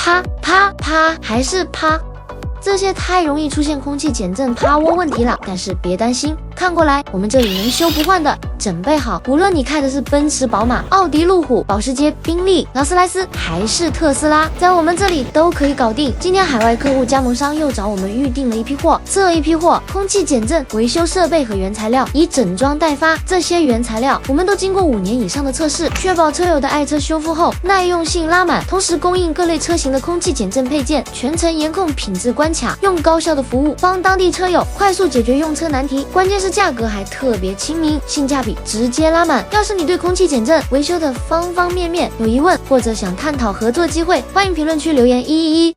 啪啪啪，还是啪。这些太容易出现空气减震趴窝问题了，但是别担心，看过来，我们这里能修不换的，准备好。无论你开的是奔驰、宝马、奥迪、路虎、保时捷、宾利、劳斯莱斯，还是特斯拉，在我们这里都可以搞定。今天海外客户加盟商又找我们预定了一批货，这一批货空气减震、维修设备和原材料已整装待发。这些原材料我们都经过5年以上的测试，确保车友的爱车修复后耐用性拉满，同时供应各类车型的空气减震配件，全程严控品质关卡，用高效的服务帮当地车友快速解决用车难题，关键是价格还特别亲民，性价比直接拉满。要是你对空气减震维修的方方面面有疑问，或者想探讨合作机会，欢迎评论区留言111。